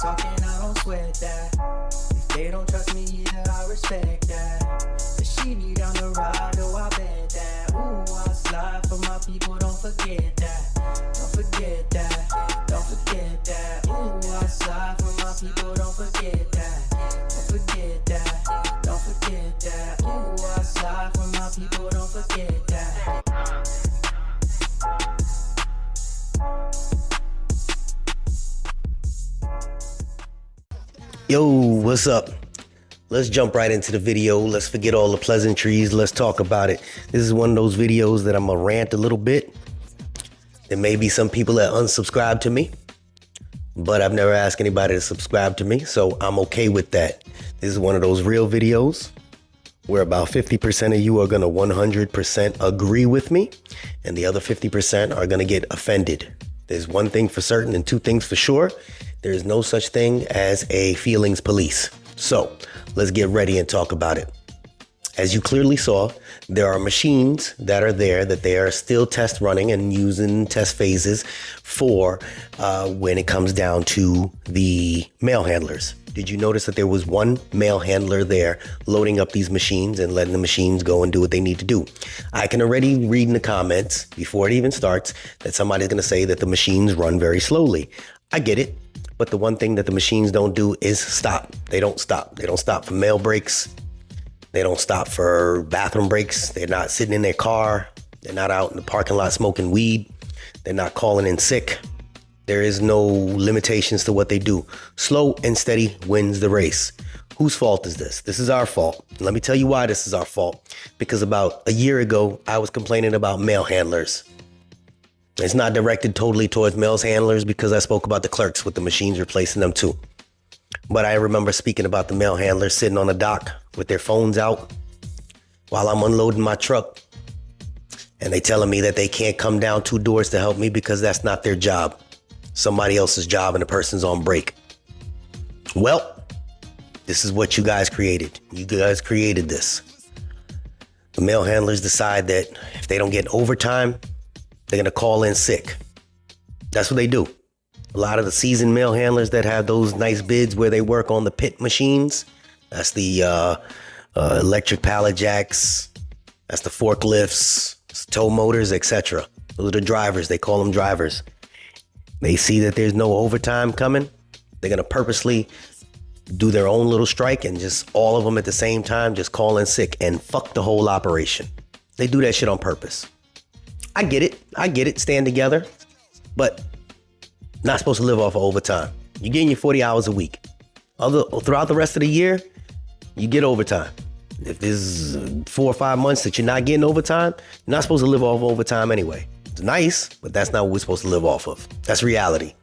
talking, I don't sweat that. If they don't trust me either, I respect that. But she need down the ride, oh, I bet that. Ooh, I slide for my people, don't forget that. Don't forget that. Don't forget that. Ooh, I slide for my people, don't forget that. Don't forget that. Don't forget that. Ooh, I slide for my people, don't forget that. Yo, what's up? Let's jump right into the video. Let's forget all the pleasantries. Let's talk about it. This is one of those videos that I'm gonna rant a little bit. There may be some people that unsubscribe to me, but I've never asked anybody to subscribe to me, so I'm okay with that. This is one of those real videos where about 50% of you are gonna 100% agree with me, and the other 50% are gonna get offended. There's one thing for certain and two things for sure. There is no such thing as a feelings police. So let's get ready and talk about it. As you clearly saw, there are machines that are there that they are still test running and using test phases for when it comes down to the mail handlers. Did you notice that there was one mail handler there loading up these machines and letting the machines go and do what they need to do? I can already read in the comments before it even starts that somebody's going to say that the machines run very slowly. I get it. But the one thing that the machines don't do is stop. They don't stop. They don't stop for mail breaks. They don't stop for bathroom breaks. They're not sitting in their car. They're not out in the parking lot smoking weed. They're not calling in sick. There is no limitations to what they do. Slow and steady wins the race. Whose fault is this? This is our fault. Let me tell you why this is our fault. Because about a year ago, I was complaining about mail handlers. It's not directed totally towards mail handlers because I spoke about the clerks with the machines replacing them too. But I remember speaking about the mail handlers sitting on the dock with their phones out while I'm unloading my truck. And they telling me that they can't come down 2 doors to help me because that's not their job. Somebody else's job and the person's on break. Well, this is what you guys created. You guys created this. The mail handlers decide that if they don't get overtime, they're going to call in sick. That's what they do. A lot of the seasoned mail handlers that have those nice bids where they work on the pit machines, that's the electric pallet jacks, that's the forklifts, tow motors, etc. Those are the drivers. They call them drivers. They see that there's no overtime coming. They're going to purposely do their own little strike and just all of them at the same time just call in sick and fuck the whole operation. They do that shit on purpose. I get it, stand together, but not supposed to live off of overtime. You're getting your 40 hours a week. Throughout the rest of the year, you get overtime. If there's 4 or 5 months that you're not getting overtime, you're not supposed to live off of overtime anyway. It's nice, but that's not what we're supposed to live off of. That's reality.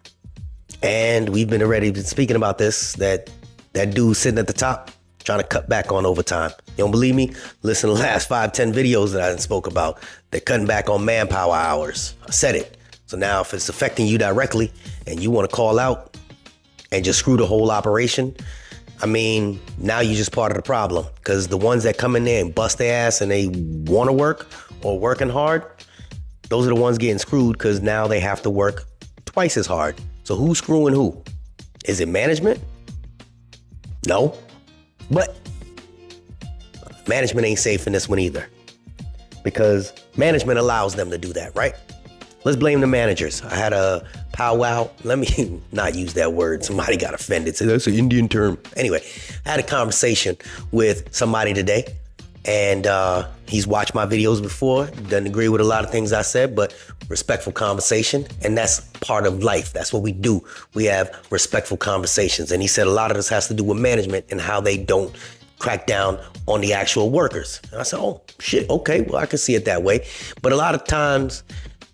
And we've been already speaking about this, that dude sitting at the top trying to cut back on overtime. You don't believe me? Listen to the last 5-10 videos that I spoke about. They're cutting back on manpower hours. I said it. So now if it's affecting you directly and you want to call out and just screw the whole operation, I mean, now you're just part of the problem, because the ones that come in there and bust their ass and they want to work or working hard, those are the ones getting screwed because now they have to work twice as hard. So who's screwing who? Is it management? No. But management ain't safe in this one either, because management allows them to do that, right? Let's blame the managers. I had a powwow. Let me not use that word. Somebody got offended. So that's an Indian term. Anyway, I had a conversation with somebody today, and he's watched my videos before. Doesn't agree with a lot of things I said, but respectful conversation. And that's part of life. That's what we do. We have respectful conversations. And he said a lot of this has to do with management and how they don't crack down on the actual workers. And I said, oh, shit, okay, well, I can see it that way. But a lot of times,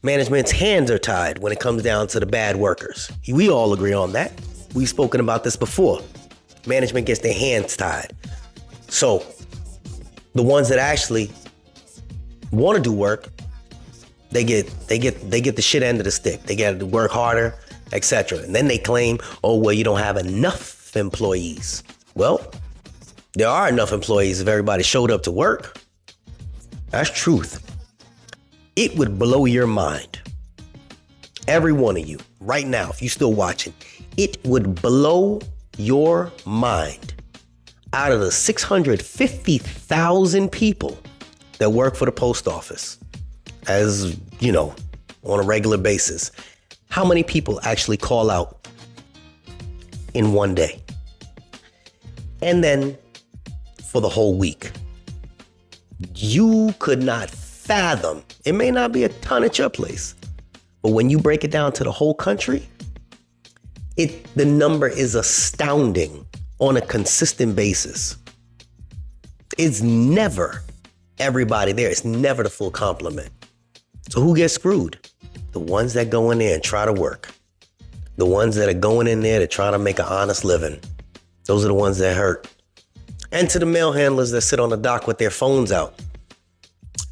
management's hands are tied when it comes down to the bad workers. We all agree on that. We've spoken about this before. Management gets their hands tied. So the ones that actually want to do work, they get the shit end of the stick. They got to work harder, etc. And then they claim, oh, well, you don't have enough employees. Well, there are enough employees if everybody showed up to work. That's truth. It would blow your mind. every one of you right now, if you're still watching, it would blow your mind. Out of the 650,000 people that work for the post office, as you know, on a regular basis, how many people actually call out in one day? And then for the whole week, you could not fathom. It may not be a ton at your place, but when you break it down to the whole country, the number is astounding on a consistent basis. It's never everybody there. It's never the full complement. So who gets screwed? The ones that go in there and try to work. The ones that are going in there to try to make an honest living. Those are the ones that hurt. And to the mail handlers that sit on the dock with their phones out.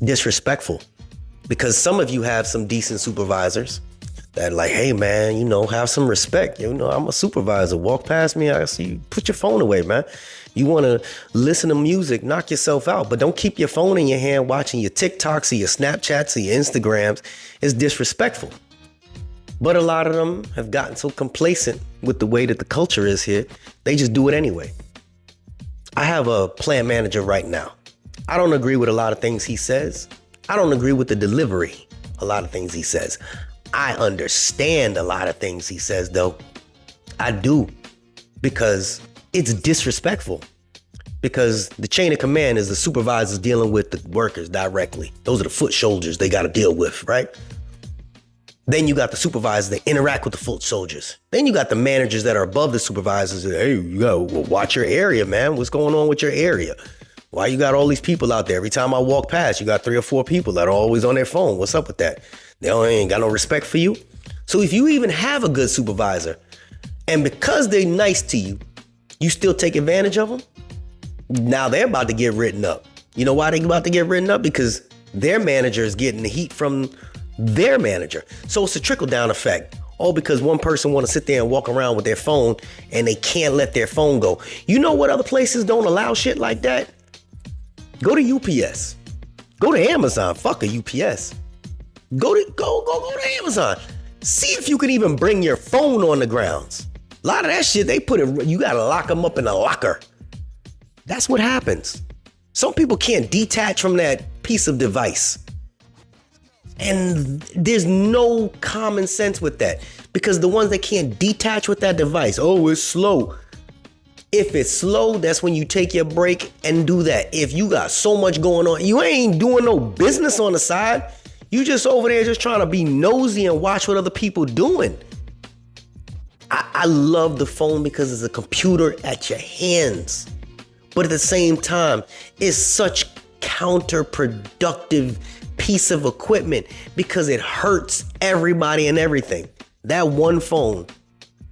Disrespectful. Because some of you have some decent supervisors that like, hey man, you know, have some respect. You know, I'm a supervisor. Walk past me, I see you. Put your phone away, man. You want to listen to music, knock yourself out, but don't keep your phone in your hand watching your TikToks or your Snapchats or your Instagrams. It's disrespectful. But a lot of them have gotten so complacent with the way that the culture is here, they just do it anyway. I have a plant manager right now. I don't agree with a lot of things he says. I don't agree with the delivery, a lot of things he says. I understand a lot of things he says, though. I do, because it's disrespectful. Because the chain of command is the supervisors dealing with the workers directly. Those are the foot soldiers they got to deal with, right? Then you got the supervisors that interact with the foot soldiers. Then you got the managers that are above the supervisors. Hey, you go, well, watch your area, man. What's going on with your area? Why you got all these people out there? Every time I walk past, you got 3 or 4 people that are always on their phone. What's up with that? They ain't got no respect for you. So if you even have a good supervisor, and because they're nice to you, you still take advantage of them, now they're about to get written up. You know why they're about to get written up? Because their manager is getting the heat from their manager. So it's a trickle-down effect. All because one person want to sit there and walk around with their phone and they can't let their phone go. You know what other places don't allow shit like that? Go to UPS. Go to Amazon. Fuck a UPS. Go to Amazon. See if you can even bring your phone on the grounds. A lot of that shit, they put it, you gotta lock them up in a locker. That's what happens. Some people can't detach from that piece of device. And there's no common sense with that, because the ones that can't detach with that device, oh, it's slow. If it's slow, that's when you take your break and do that. If you got so much going on, you ain't doing no business on the side. You just over there just trying to be nosy and watch what other people doing. I love the phone because it's a computer at your hands. But at the same time, it's such counterproductive piece of equipment because it hurts everybody and everything. That one phone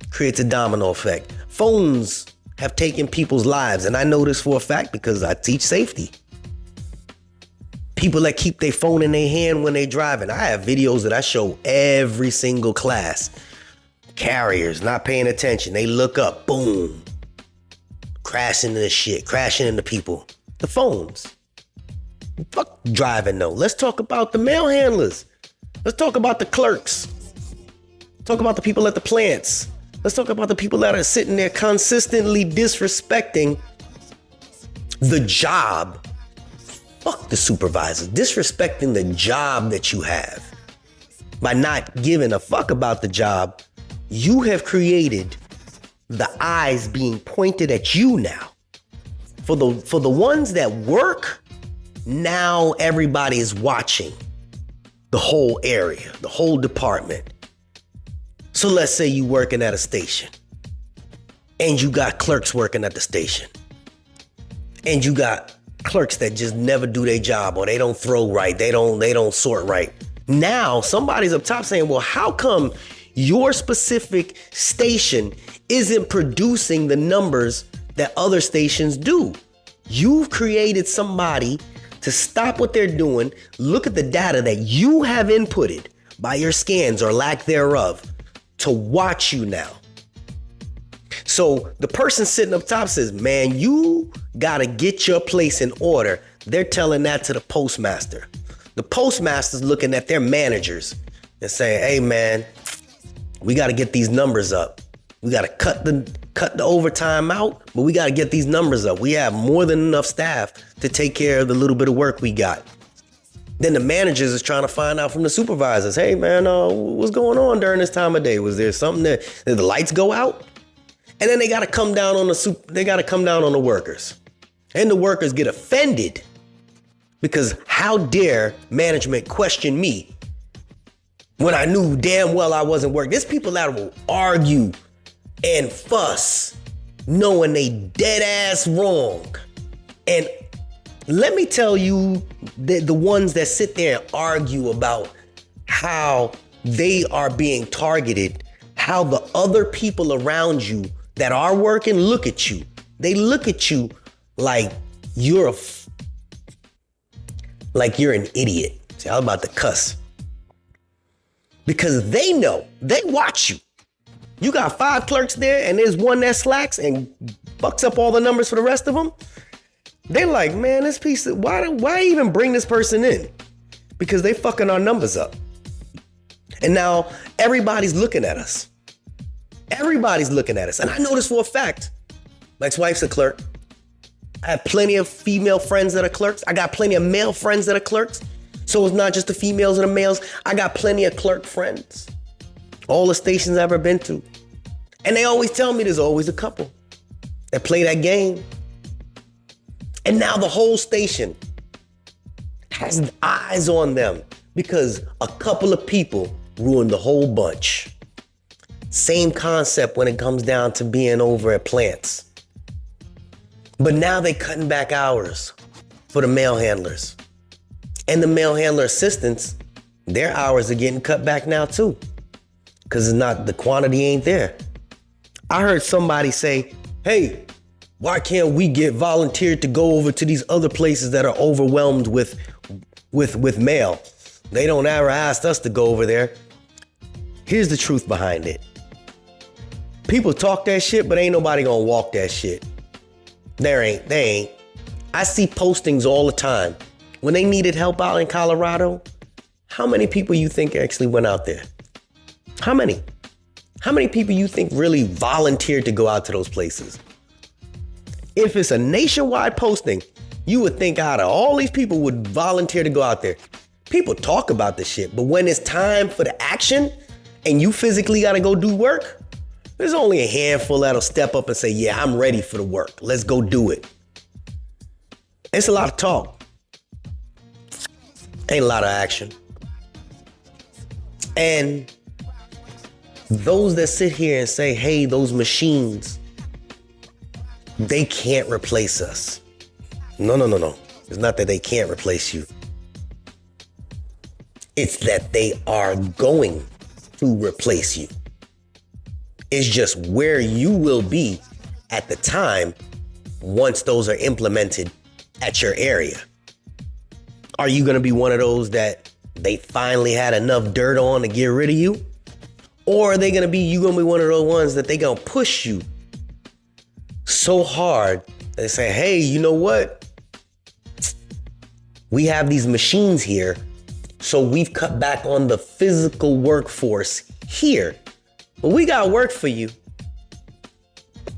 creates a domino effect. Phones have taken people's lives, and I know this for a fact because I teach safety. People that keep their phone in their hand when they're driving. I have videos that I show every single class. Carriers not paying attention. They look up, boom. Crashing into shit, crashing into people. The phones. Fuck driving though. Let's talk about the mail handlers. Let's talk about the clerks. Talk about the people at the plants. Let's talk about the people that are sitting there consistently disrespecting the job. Fuck the supervisors. Disrespecting the job that you have. By not giving a fuck about the job, you have created the eyes being pointed at you now. For the ones that work, now everybody is watching the whole area, the whole department. So let's say you working at a station and you got clerks working at the station and you got clerks that just never do their job, or they don't throw right, they don't sort right. Now somebody's up top saying, well, how come your specific station isn't producing the numbers that other stations do? You've created somebody to stop what they're doing, look at the data that you have inputted by your scans or lack thereof to watch you now. So the person sitting up top says, man, you gotta get your place in order. They're telling that to the postmaster. The postmaster's looking at their managers and saying, hey man, We got to get these numbers up. We got to cut the overtime out, but we got to get these numbers up. We have more than enough staff to take care of the little bit of work we got. Then the managers is trying to find out from the supervisors, hey man, what's going on during this time of day? Was there something did the lights go out? And then they got to come down on the workers. And the workers get offended because how dare management question me when I knew damn well I wasn't working. There's people that will argue and fuss knowing they dead ass wrong. And let me tell you, the ones that sit there and argue about how they are being targeted, how the other people around you that are working look at you. They look at you like you're an idiot. See, I'm about to cuss. Because they know, they watch you. You got 5 clerks there and there's one that slacks and bucks up all the numbers for the rest of them. They're like, man, this piece of, why even bring this person in? Because they fucking our numbers up. And now everybody's looking at us. Everybody's looking at us. And I know this for a fact. My ex-wife's a clerk. I have plenty of female friends that are clerks. I got plenty of male friends that are clerks. So it's not just the females and the males. I got plenty of clerk friends. All the stations I've ever been to. And they always tell me there's always a couple that play that game. And now the whole station has eyes on them because a couple of people ruined the whole bunch. Same concept when it comes down to being over at plants. But now they cutting back hours for the mail handlers. And the mail handler assistants, their hours are getting cut back now too. Because it's not, the quantity ain't there. I heard somebody say, hey, why can't we get volunteered to go over to these other places that are overwhelmed with mail? They don't ever ask us to go over there. Here's the truth behind it. People talk that shit, but ain't nobody gonna walk that shit. They ain't. I see postings all the time. When they needed help out in Colorado, how many people you think actually went out there? How many? How many people you think really volunteered to go out to those places? If it's a nationwide posting, you would think out of all these people would volunteer to go out there. People talk about this shit, but when it's time for the action and you physically gotta go do work, there's only a handful that'll step up and say, yeah, I'm ready for the work. Let's go do it. It's a lot of talk. Ain't a lot of action. And those that sit here and say, hey, those machines, they can't replace us. No. It's not that they can't replace you. It's that they are going to replace you. It's just where you will be at the time once those are implemented at your area. Are you going to be one of those that they finally had enough dirt on to get rid of you? Or are they going to be, you going to be one of those ones that they going to push you so hard that they say, hey, you know what? We have these machines here, so we've cut back on the physical workforce here. But we got work for you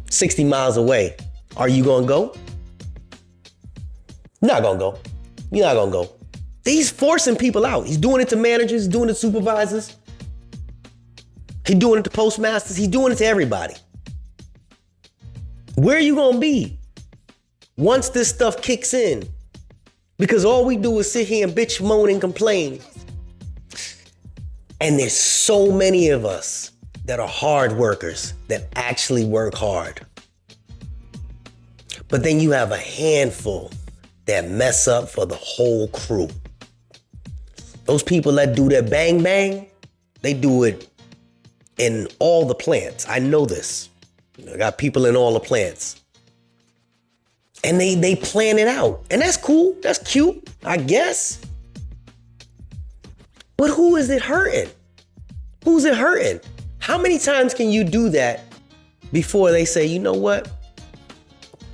60 miles away. Are you going to go? You're not going to go. You're not going to go. He's forcing people out. He's doing it to managers, doing it to supervisors. He's doing it to postmasters. He's doing it to everybody. Where are you going to be once this stuff kicks in? Because all we do is sit here and bitch, moan, and complain. And there's so many of us that are hard workers that actually work hard. But then you have a handful that mess up for the whole crew. Those people that do their bang bang, they do it in all the plants. I know this. I got people in all the plants. And they plan it out. And that's cool. That's cute, I guess. But who is it hurting? Who's it hurting? How many times can you do that before they say, you know what?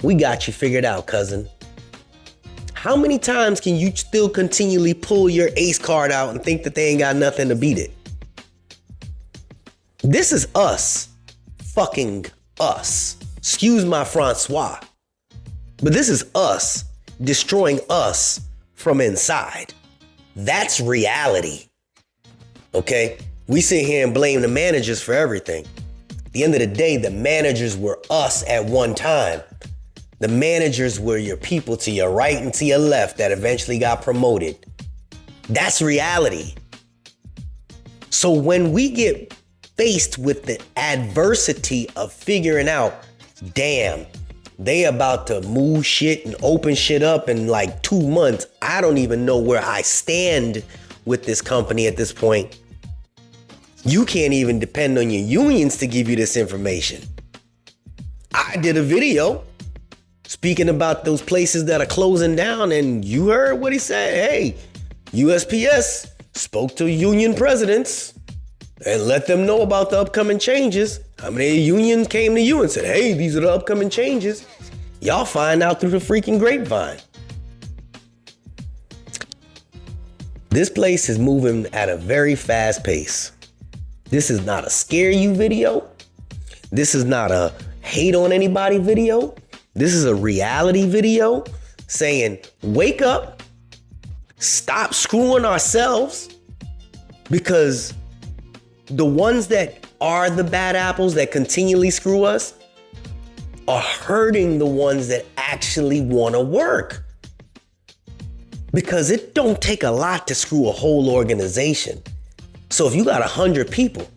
We got you figured out, cousin. How many times can you still continually pull your ace card out and think that they ain't got nothing to beat it? This is us fucking us. Excuse my Francois. But this is us destroying us from inside. That's reality. Okay? We sit here and blame the managers for everything. At the end of the day, the managers were us at one time. The managers were your people to your right and to your left that eventually got promoted. That's reality. So when we get faced with the adversity of figuring out, damn, they about to move shit and open shit up in like 2 months. I don't even know where I stand with this company at this point. You can't even depend on your unions to give you this information. I did a video speaking about those places that are closing down, and you heard what he said. Hey, USPS spoke to union presidents and let them know about the upcoming changes. How many unions came to you and said, hey, these are the upcoming changes? Y'all find out through the freaking grapevine. This place is moving at a very fast pace. This is not a scare you video. This is not a hate on anybody video. This is a reality video saying, wake up, stop screwing ourselves, because the ones that are the bad apples that continually screw us are hurting the ones that actually want to work. Because it don't take a lot to screw a whole organization. So if you got 100 people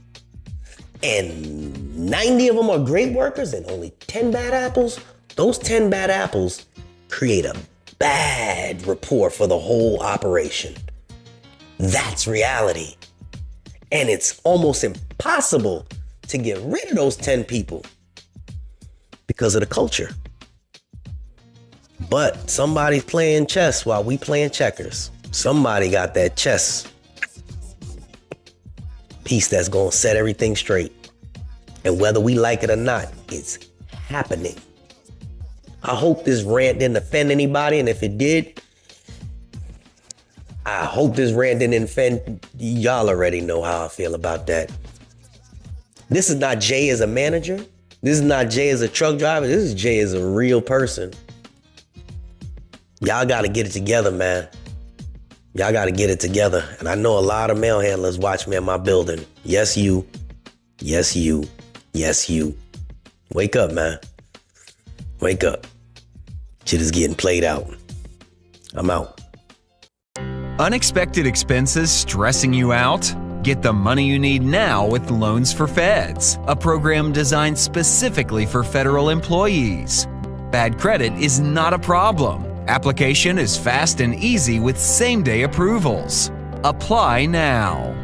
and 90 of them are great workers and only 10 bad apples, those 10 bad apples create a bad rapport for the whole operation. That's reality. And it's almost impossible to get rid of those 10 people because of the culture. But somebody's playing chess while we playing checkers. Somebody got that chess piece that's gonna set everything straight. And whether we like it or not, it's happening. I hope this rant didn't offend anybody, and if it did, I hope this rant didn't offend y'all. Already know how I feel about that. This is not Jay as a manager. This is not Jay as a truck driver. This is Jay as a real person. Y'all gotta get it together, man. Y'all gotta get it together. And I know a lot of mail handlers watch me in my building. Yes, you. Yes, you. Yes, you. Wake up, man. Wake up. Shit is getting played out. I'm out. Unexpected expenses stressing you out? Get the money you need now with Loans for Feds, a program designed specifically for federal employees. Bad credit is not a problem. Application is fast and easy with same-day approvals. Apply now.